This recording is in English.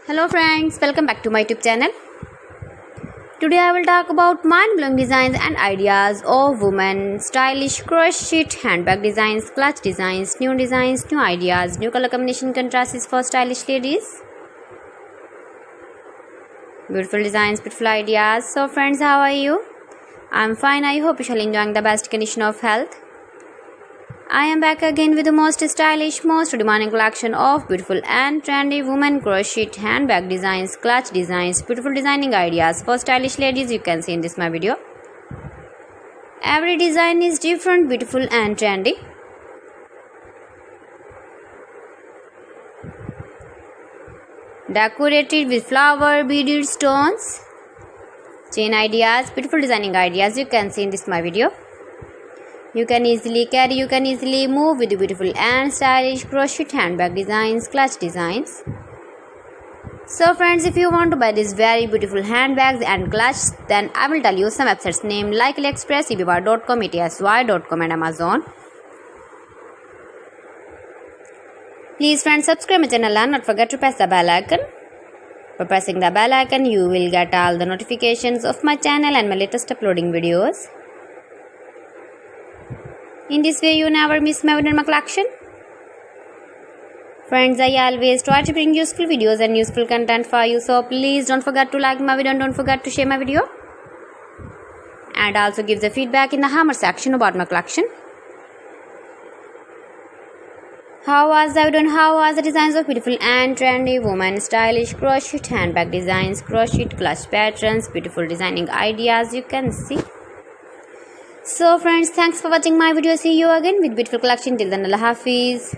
Hello friends, welcome back to my YouTube channel. Today I will talk about mind-blowing designs and ideas of women, stylish crochet handbag designs, clutch designs, new ideas, new color combination contrasts for stylish ladies. Beautiful designs, beautiful ideas. So friends, how are you? I'm fine. I hope you shall enjoying the best condition of health. I am back again with the most stylish, most demanding collection of beautiful and trendy women crochet handbag designs, clutch designs, beautiful designing ideas for stylish ladies you can see in this my video. Every design is different, beautiful and trendy. Decorated with flower beaded stones. Chain ideas, beautiful designing ideas you can see in this my video. You can easily carry, you can easily move with beautiful and stylish crochet handbag designs, clutch designs. So friends, if you want to buy these very beautiful handbags and clutch, then I will tell you some websites named like AliExpress, eBaybar.com, etsy.com and Amazon. Please friends, subscribe my channel and not forget to press the bell icon. By pressing the bell icon, you will get all the notifications of my channel and my latest uploading videos. In this way, you never miss my video in my collection. Friends, I always try to bring useful videos and useful content for you. So please don't forget to like my video and don't forget to share my video. And also give the feedback in the hammer section about my collection. How was the video and how was the designs of beautiful and trendy women, stylish crochet handbag designs, crochet clutch patterns, beautiful designing ideas you can see. So friends, thanks for watching my video. See you again with beautiful collection. Till then, Allah Hafiz.